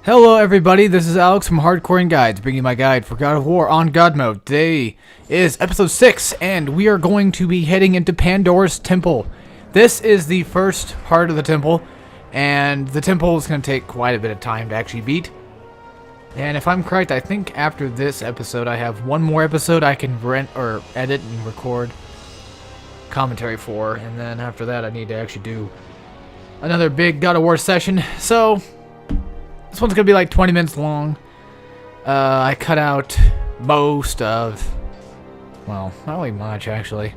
Hello everybody, this is Alex from Hardcorian Guides, bringing you my guide for God of War on God Mode. Today is episode 6, and we are going to be heading into Pandora's temple. This is the first part of the temple, and the temple is going to take quite a bit of time to actually beat. And if I'm correct, I think after this episode I have one more episode I can rent or edit and record commentary for, and then after that I need to actually do another big God of War session. So this one's going to be like 20 minutes long. I cut out most of, well, not really much actually.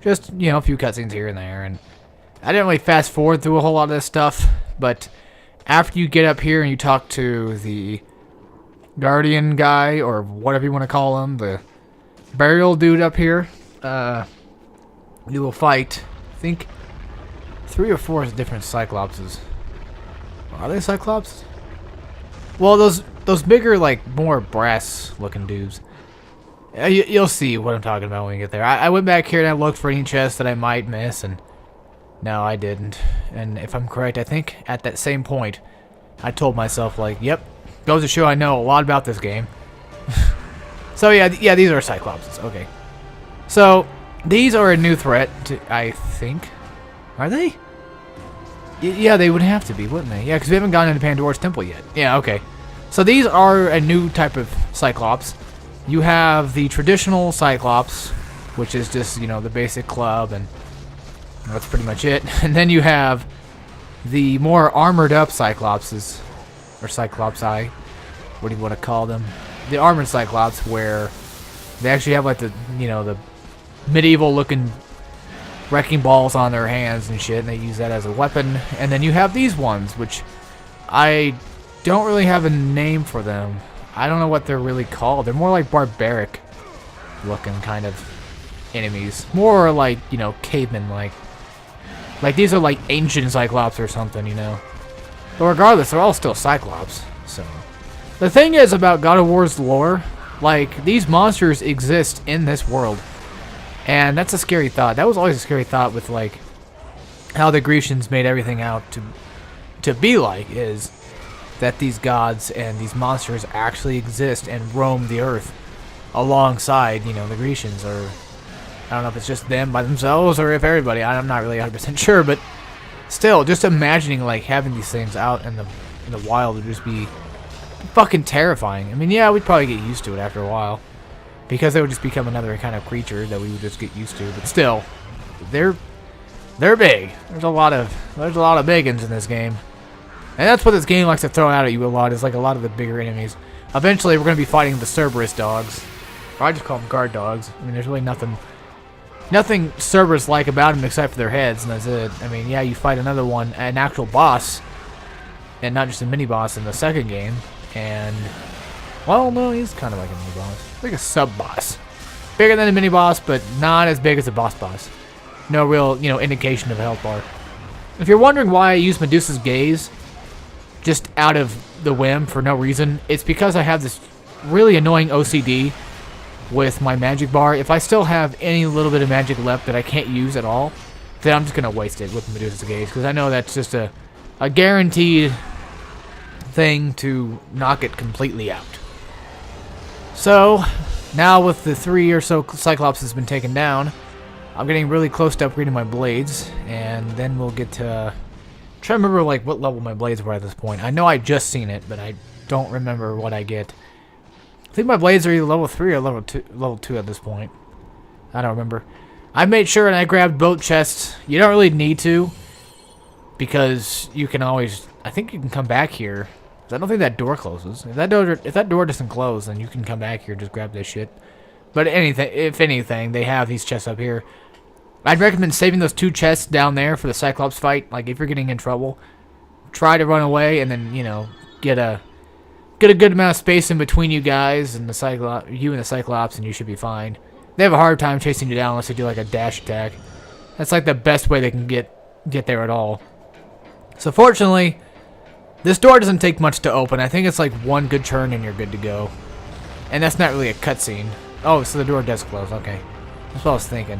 Just, you know, a few cutscenes here and there. And I didn't really fast forward through a whole lot of this stuff. But after you get up here and you talk to the Guardian guy, or whatever you want to call him, the burial dude up here, you will fight, I think, 3 or 4 different Cyclopses. Are they Cyclops? Well, those bigger, like, more brass-looking dudes. You'll see what I'm talking about when we get there. I went back here and I looked for any chests that I might miss, and no, I didn't. And if I'm correct, I think at that same point, I told myself, like, yep, goes to show I know a lot about this game. So, yeah, these are Cyclopses. Okay. So, these are a new threat, I think. Are they? Yeah, they would have to be, wouldn't they? Yeah, because we haven't gone into Pandora's temple yet. Yeah, okay. So these are a new type of Cyclops. You have the traditional Cyclops, which is just, you know, the basic club, and that's pretty much it. And then you have the more armored up Cyclopses, or Cyclopsi, what do you want to call them? The armored Cyclops, where they actually have, like, the, you know, the medieval looking wrecking balls on their hands and shit, and they use that as a weapon. And then you have these ones, which I don't really have a name for them. I don't know what they're really called. They're more like barbaric looking kind of enemies. More like, you know, cavemen like. Like these are like ancient Cyclops or something, you know. But regardless, they're all still Cyclops. So the thing is about God of War's lore, like, these monsters exist in this world. And that's a scary thought. That was always a scary thought with, like, how the Grecians made everything out to be like, is that these gods and these monsters actually exist and roam the earth alongside, you know, the Grecians. Or I don't know if it's just them by themselves or if everybody. I'm not really 100% sure, but still, just imagining, like, having these things out in the wild would just be fucking terrifying. I mean, yeah, we'd probably get used to it after a while, because they would just become another kind of creature that we would just get used to. But still, they're big. There's a lot of big ones in this game, and that's what this game likes to throw out at you a lot. Is like a lot of the bigger enemies. Eventually, we're going to be fighting the Cerberus dogs, or I just call them guard dogs. I mean, there's really nothing Cerberus-like about them except for their heads, and that's it. I mean, yeah, you fight another one, an actual boss, and not just a mini boss in the second game, and, well, no, he's kind of like a mini-boss. Like a sub-boss. Bigger than a mini-boss, but not as big as a boss. No real, you know, indication of a health bar. If you're wondering why I use Medusa's Gaze, just out of the whim for no reason, it's because I have this really annoying OCD with my magic bar. If I still have any little bit of magic left that I can't use at all, then I'm just going to waste it with Medusa's Gaze, because I know that's just a guaranteed thing to knock it completely out. So, now with the 3 or so Cyclops has been taken down, I'm getting really close to upgrading my blades, and then we'll get to try to remember, like, what level my blades were at this point. I know I just seen it, but I don't remember what I get. I think my blades are either level 3 or level 2 at this point. I don't remember. I made sure and I grabbed both chests. You don't really need to, because you can always, I think you can come back here. I don't think that door closes. If that door doesn't close, then you can come back here and just grab this shit. But if anything, they have these chests up here. I'd recommend saving those 2 chests down there for the Cyclops fight. Like, if you're getting in trouble, try to run away and then, you know, get a good amount of space in between you guys and you and the Cyclops, and you should be fine. They have a hard time chasing you down unless they do like a dash attack. That's like the best way they can get there at all. So fortunately, this door doesn't take much to open. I think it's like 1 good turn and you're good to go. And that's not really a cutscene. Oh, so the door does close. Okay. That's what I was thinking.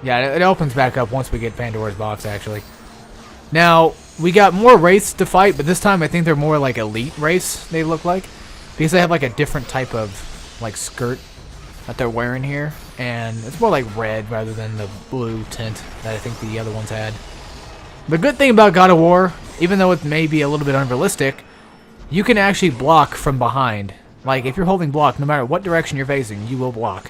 Yeah, it opens back up once we get Pandora's box, actually. Now, we got more wraiths to fight, but this time I think they're more like elite wraiths, they look like. Because they have like a different type of like skirt that they're wearing here. And it's more like red rather than the blue tint that I think the other ones had. The good thing about God of War, even though it may be a little bit unrealistic, you can actually block from behind. Like, if you're holding block, no matter what direction you're facing, you will block.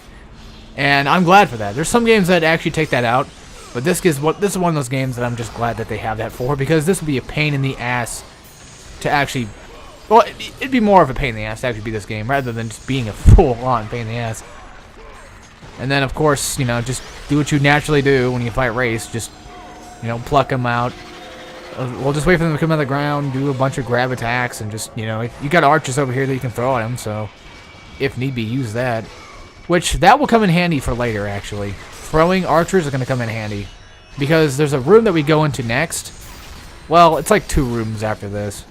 And I'm glad for that. There's some games that actually take that out, but this is one of those games that I'm just glad that they have that for, because this would be a pain in the ass to actually... Well, it'd be more of a pain in the ass to actually beat this game, rather than just being a full-on pain in the ass. And then, of course, you know, just do what you naturally do when you fight wraiths. Just, you know, pluck them out. We'll just wait for them to come out of the ground, do a bunch of grab attacks, and just, you know, you got archers over here that you can throw at them, so if need be, use that. Which, that will come in handy for later, actually. Throwing archers are going to come in handy. Because there's a room that we go into next. Well, it's like 2 rooms after this.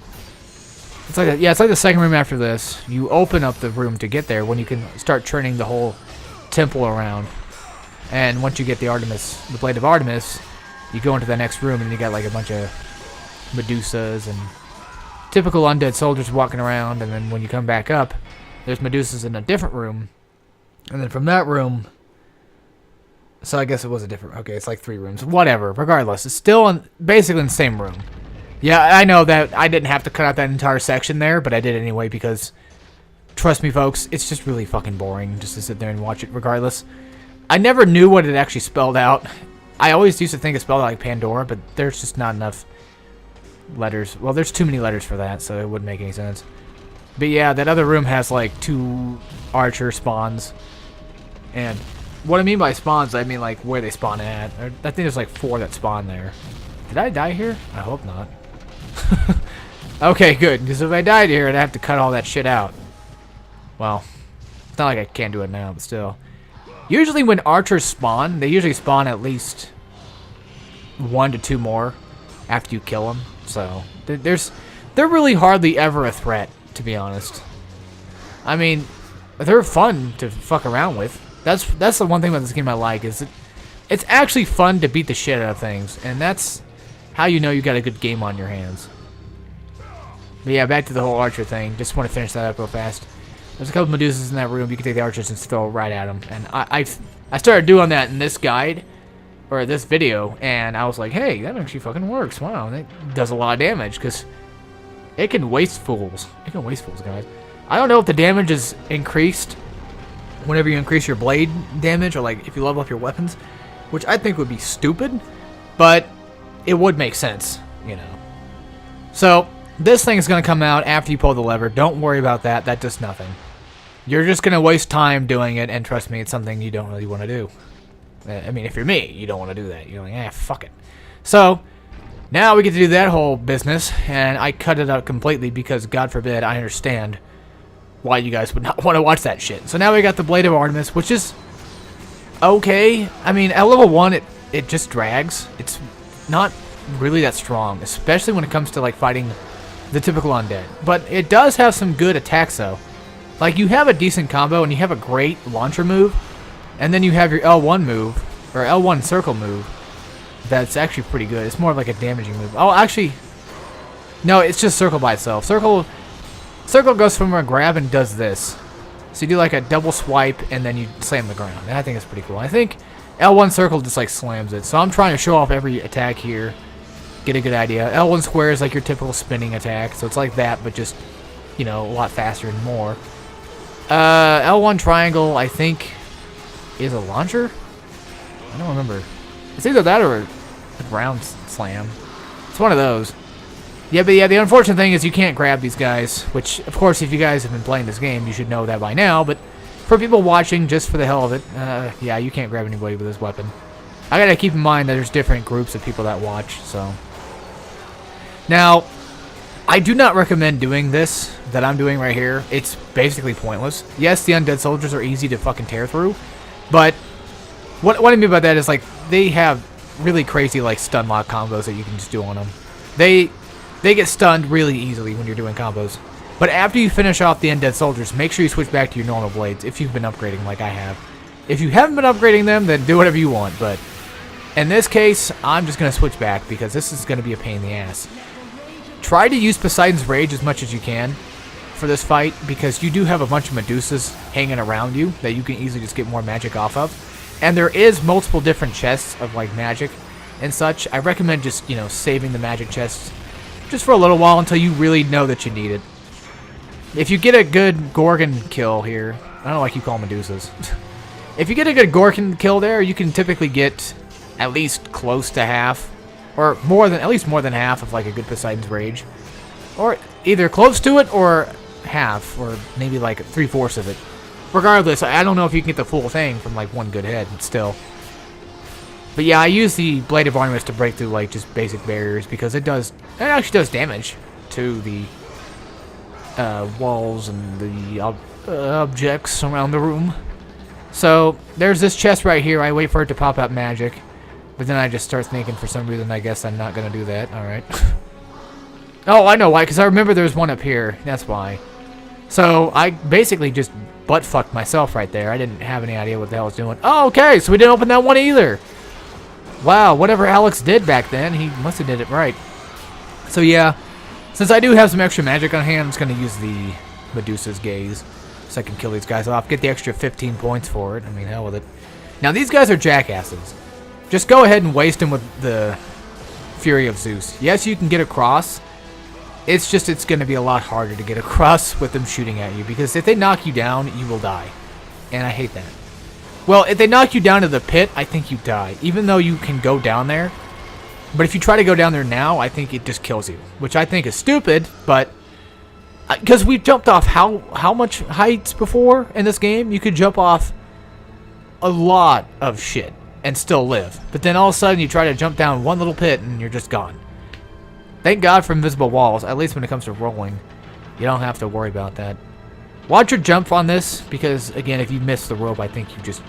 It's like it's like the second room after this. You open up the room to get there when you can start turning the whole temple around. And once you get the Blade of Artemis, you go into the next room and you got like a bunch of Medusas and typical undead soldiers walking around, and then when you come back up, there's Medusas in a different room, and then from that room, so I guess it was a different, okay, it's like 3 rooms, whatever, regardless, it's still basically in the same room. Yeah, I know that I didn't have to cut out that entire section there, but I did anyway, because, trust me folks, it's just really fucking boring just to sit there and watch it regardless. I never knew what it actually spelled out. I always used to think it spelled out like Pandora, but there's just not enough letters. Well, there's too many letters for that, so it wouldn't make any sense. But yeah, that other room has like 2 archer spawns. And what I mean by spawns, I mean like where they spawn at. I think there's like 4 that spawn there. Did I die here? I hope not. Okay, good, because if I died here, I'd have to cut all that shit out. Well, it's not like I can't do it now, but still. Usually when archers spawn, they usually spawn at least 1 to 2 more after you kill them. So they're really hardly ever a threat, to be honest. I mean, they're fun to fuck around with. That's the one thing about this game I like, is it's actually fun to beat the shit out of things, and that's how you know you got a good game on your hands. But yeah, back to the whole archer thing. Just want to finish that up real fast. There's a couple Medusas in that room. You can take the archers and throw right at them. And I started doing that in this guide, or this video, and I was like, hey, that actually fucking works. Wow, that does a lot of damage, because it can waste fools. It can waste fools, guys. I don't know if the damage is increased whenever you increase your blade damage, or like if you level up your weapons, which I think would be stupid, but it would make sense, you know. So, this thing is going to come out after you pull the lever. Don't worry about that. That does nothing. You're just going to waste time doing it, and trust me, it's something you don't really want to do. I mean, if you're me, you don't want to do that. You're like, fuck it. So, now we get to do that whole business, and I cut it out completely because, God forbid, I understand why you guys would not want to watch that shit. So now we got the Blade of Artemis, which is okay. I mean, at level 1, it just drags. It's not really that strong, especially when it comes to, like, fighting the typical undead. But it does have some good attacks, though. Like, you have a decent combo, and you have a great launcher move, and then you have your L1 move, or L1 circle move, that's actually pretty good. It's more of like a damaging move. Oh, actually, no, it's just circle by itself. Circle goes from a grab and does this. So you do like a double swipe, and then you slam the ground. And I think it's pretty cool. I think L1 circle just like slams it. So I'm trying to show off every attack here, get a good idea. L1 square is like your typical spinning attack, so it's like that, but just, you know, a lot faster and more. L1 triangle, I think, is a launcher? I don't remember. It's either that or a ground slam. It's one of those. Yeah, but yeah, the unfortunate thing is you can't grab these guys, which, of course, if you guys have been playing this game, you should know that by now, but for people watching, just for the hell of it, yeah, you can't grab anybody with this weapon. I gotta keep in mind that there's different groups of people that watch, so. Now, I do not recommend doing this that I'm doing right here. It's basically pointless. Yes, the undead soldiers are easy to fucking tear through, but what I mean by that is, like, they have really crazy, like, stun lock combos that you can just do on them. They get stunned really easily when you're doing combos. But after you finish off the undead soldiers, make sure you switch back to your normal blades if you've been upgrading like I have. If you haven't been upgrading them, then do whatever you want, but in this case, I'm just going to switch back because this is going to be a pain in the ass. try to use Poseidon's Rage as much as you can for this fight, because you do have a bunch of Medusas hanging around you that you can easily just get more magic off of. And there is multiple different chests of like magic and such. I recommend just, you know, saving the magic chests just for a little while until you really know that you need it. If you get a good Gorgon kill here, I don't know why I keep calling Medusas. If you get a good Gorgon kill there, you can typically get at least close to half, or more than, at least more than half of like a good Poseidon's Rage. Or either close to it or half, or maybe like 3/4 of it. Regardless, I don't know if you can get the full thing from like one good hit, but still. But yeah, I use the Blade of Artemis to break through like just basic barriers, because it actually does damage to the walls and the objects around the room. So there's this chest right here. I wait for it to pop out magic, but then I just start thinking, for some reason, I guess I'm not gonna do that. All right. Oh, I know why, because I remember there's one up here. That's why. So I basically just butt-fucked myself right there. I didn't have any idea what the hell I was doing. Oh, okay, so we didn't open that one either. Wow, whatever Alex did back then, he must have did it right. So yeah, since I do have some extra magic on hand, I'm just going to use the Medusa's Gaze so I can kill these guys off. Get the extra 15 points for it. I mean, hell with it. Now, these guys are jackasses. Just go ahead and waste them with the Fury of Zeus. Yes, you can get across. It's just, it's going to be a lot harder to get across with them shooting at you, because if they knock you down, you will die. And I hate that. Well, if they knock you down to the pit, I think you die, even though you can go down there. But if you try to go down there now, I think it just kills you, which I think is stupid, but because we've jumped off how much heights before in this game? You could jump off a lot of shit and still live. But then all of a sudden you try to jump down one little pit and you're just gone. Thank God for invisible walls, at least when it comes to rolling. You don't have to worry about that. Watch your jump on this, because again, if you miss the rope, I think you just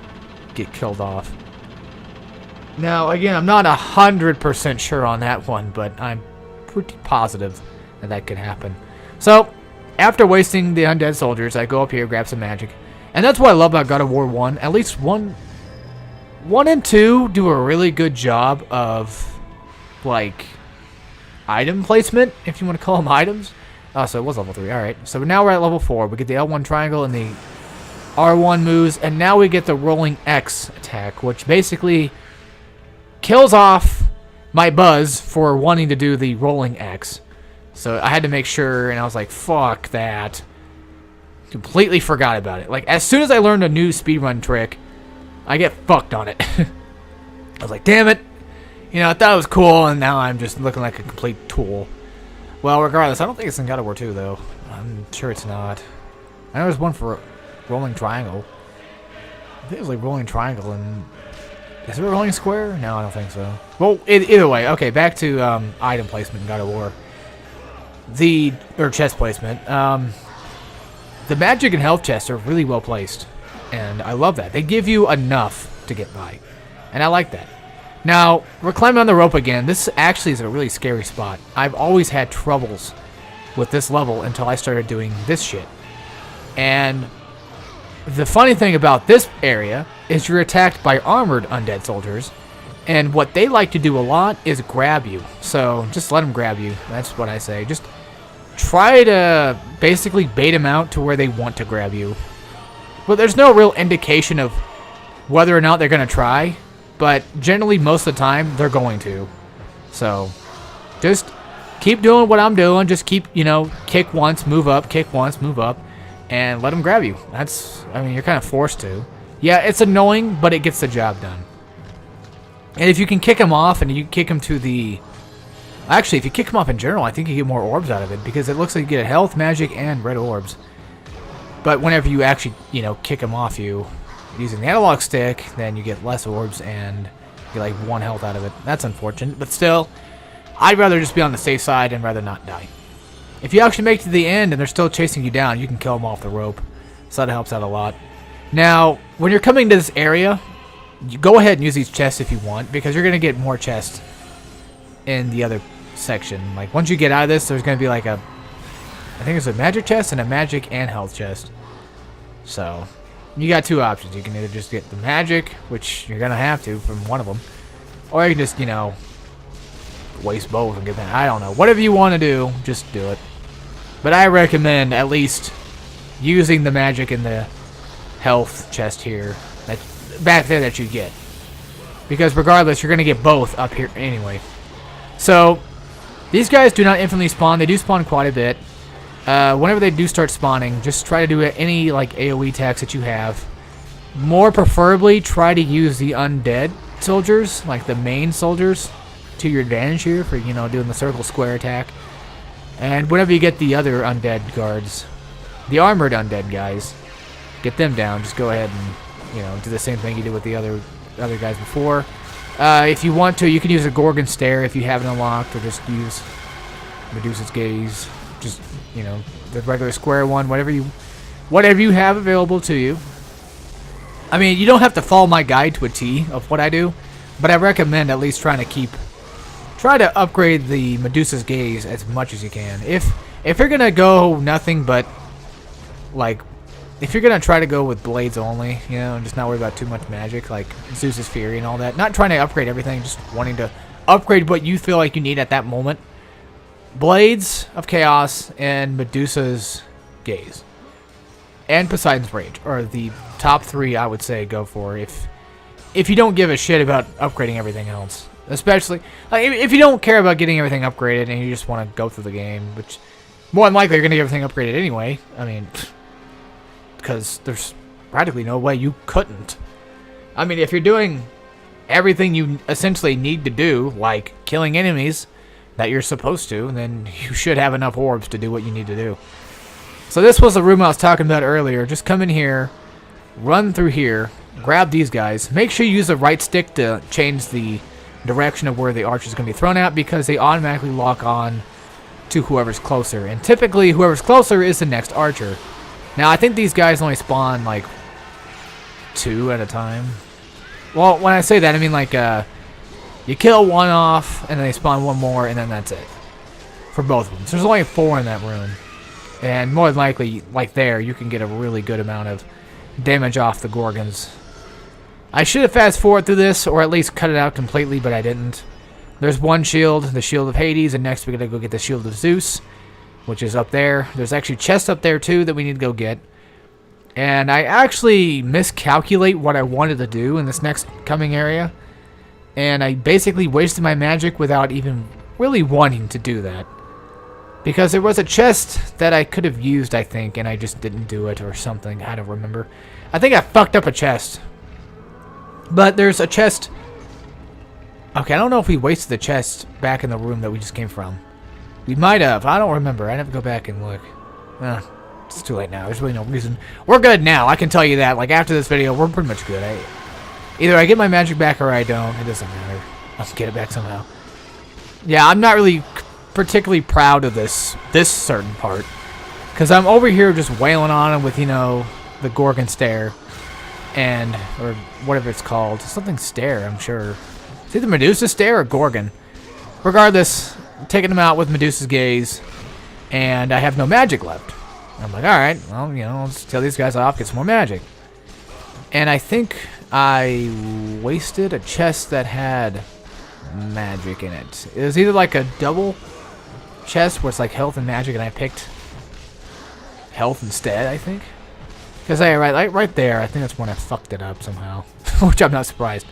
get killed off. Now, again, I'm not 100% sure on that one, but I'm pretty positive that that could happen. So, after wasting the undead soldiers, I go up here, grab some magic. And that's what I love about God of War 1. At least 1 and 2 do a really good job of, like, item placement, if you want to call them items. Oh, so it was level 3. Alright, so now we're at level 4. We get the L1 triangle and the R1 moves, and now we get the rolling X attack, which basically kills off my buzz for wanting to do the rolling X. So I had to make sure, and I was like, fuck that. Completely forgot about it. Like, as soon as I learned a new speedrun trick, I get fucked on it. I was like, damn it. You know, I thought it was cool, and now I'm just looking like a complete tool. Well, regardless, I don't think it's in God of War 2, though. I'm sure it's not. I know there's one for rolling triangle. I think it was like rolling triangle, and is there a rolling square? No, I don't think so. Well, either way, okay, back to item placement in God of War. Or chest placement. The magic and health chests are really well placed, and I love that. They give you enough to get by, and I like that. Now, we're climbing on the rope again. This actually is a really scary spot. I've always had troubles with this level until I started doing this shit. And the funny thing about this area is you're attacked by armored undead soldiers, and what they like to do a lot is grab you. So just let them grab you. That's what I say. Just try to basically bait them out to where they want to grab you. But there's no real indication of whether or not they're going to try. But generally, most of the time, they're going to. So, just keep doing what I'm doing. Just keep, you know, kick once, move up, kick once, move up, and let them grab you. That's, I mean, you're kind of forced to. Yeah, it's annoying, but it gets the job done. And if you can kick them off, and you kick them to the... Actually, if you kick them off in general, I think you get more orbs out of it, because it looks like you get health, magic, and red orbs. But whenever you actually, you know, kick them off you... using the analog stick, then you get less orbs and you get like 1 health out of it. That's unfortunate, but still, I'd rather just be on the safe side and rather not die. If you actually make it to the end and they're still chasing you down, you can kill them off the rope, so that helps out a lot. Now, when you're coming to this area, you go ahead and use these chests if you want, because you're going to get more chests in the other section. Like, once you get out of this, there's going to be like a, I think it's a magic chest and a magic and health chest. So... you got 2 options. You can either just get the magic, which you're going to have to from one of them, or you can just, you know, waste both and get that. I don't know. Whatever you want to do, just do it. But I recommend at least using the magic in the health chest here, that back there that you get. Because regardless, you're going to get both up here anyway. So, these guys do not infinitely spawn. They do spawn quite a bit. Whenever they do start spawning, just try to do any like AoE attacks that you have. More preferably, try to use the undead soldiers, like the main soldiers, to your advantage here for, you know, doing the circle square attack. And whenever you get the other undead guards, the armored undead guys, get them down. Just go ahead and, you know, do the same thing you did with the other guys before. If you want to, you can use a Gorgon Stare if you haven't unlocked, or just use Medusa's Gaze. Just, you know, the regular square one, whatever you have available to you. I mean, you don't have to follow my guide to a T of what I do, but I recommend at least try to upgrade the Medusa's Gaze as much as you can. If you're gonna go nothing but like, if you're gonna try to go with blades only, you know, and just not worry about too much magic like Zeus's Fury and all that, not trying to upgrade everything, just wanting to upgrade what you feel like you need at that moment. Blades of Chaos and Medusa's Gaze and Poseidon's Rage are the top 3 I would say go for if you don't give a shit about upgrading everything else. Especially like, if you don't care about getting everything upgraded and you just want to go through the game, which more than likely you're going to get everything upgraded anyway. I mean, because there's practically no way you couldn't. I mean, if you're doing everything you essentially need to do, like killing enemies that you're supposed to, then you should have enough orbs to do what you need to do. So this was the room I was talking about earlier. Just come in here, run through here, grab these guys. Make sure you use the right stick to change the direction of where the archer is going to be thrown at, because they automatically lock on to whoever's closer. And typically, whoever's closer is the next archer. Now, I think these guys only spawn, like, 2 at a time. Well, when I say that, I mean, like, you kill one off, and then they spawn one more, and then that's it. For both of them. So there's only 4 in that room. And more than likely, like there, you can get a really good amount of damage off the Gorgons. I should have fast-forwarded through this, or at least cut it out completely, but I didn't. There's one shield, the Shield of Hades, and next we're going to go get the Shield of Zeus, which is up there. There's actually chests up there, too, that we need to go get. And I actually miscalculate what I wanted to do in this next coming area. And I basically wasted my magic without even really wanting to do that. Because there was a chest that I could have used, I think, and I just didn't do it or something. I don't remember. I think I fucked up a chest. But there's a chest. Okay, I don't know if we wasted the chest back in the room that we just came from. We might have. I don't remember. I'd have to go back and look. It's too late now. There's really no reason. We're good now. I can tell you that. Like, after this video, we're pretty much good. Either I get my magic back or I don't. It doesn't matter. I'll get it back somehow. Yeah, I'm not really particularly proud of this certain part. Because I'm over here just wailing on him with, you know, the Gorgon Stare. And, or whatever it's called. Something Stare, I'm sure. It's either Medusa Stare or Gorgon. Regardless, I'm taking him out with Medusa's Gaze. And I have no magic left. I'm like, alright, well, you know, let's kill these guys off, get some more magic. And I think I wasted a chest that had magic in it. It was either like a double chest where it's like health and magic, and I picked health instead, I think. Because right there, I think that's when I fucked it up somehow. Which I'm not surprised.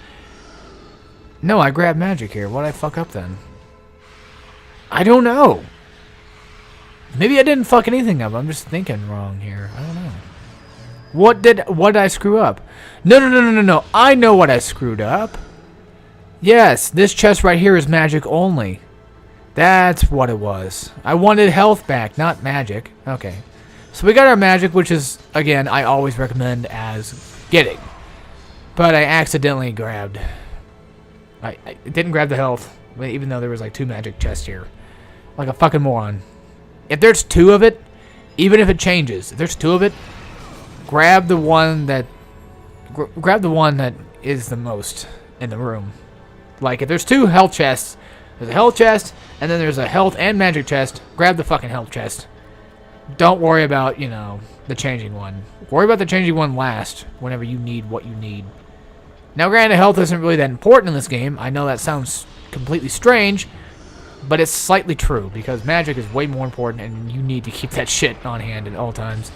No, I grabbed magic here. What did I fuck up then? I don't know. Maybe I didn't fuck anything up. I'm just thinking wrong here. I don't know. What did I screw up? No. I know what I screwed up. Yes, this chest right here is magic only. That's what it was. I wanted health back, not magic. Okay. So we got our magic, which is, again, I always recommend as getting. But I accidentally grabbed. I didn't grab the health, even though there was like 2 magic chests here. Like a fucking moron. If there's 2 of it, even if it changes, if there's 2 of it, grab the one that is the most in the room. Like if there's 2 health chests, there's a health chest, and then there's a health and magic chest. Grab the fucking health chest. Don't worry about, you know, the changing one. Worry about the changing one last, whenever you need what you need. Now, granted, health isn't really that important in this game. I know that sounds completely strange, but it's slightly true, because magic is way more important, and you need to keep that shit on hand at all times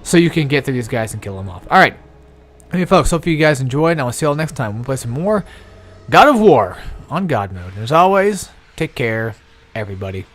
so you can get through these guys and kill them off. Alright, hey folks, hope you guys enjoyed, and I will see you all next time. We'll play some more God of War on God Mode. And as always, take care, everybody.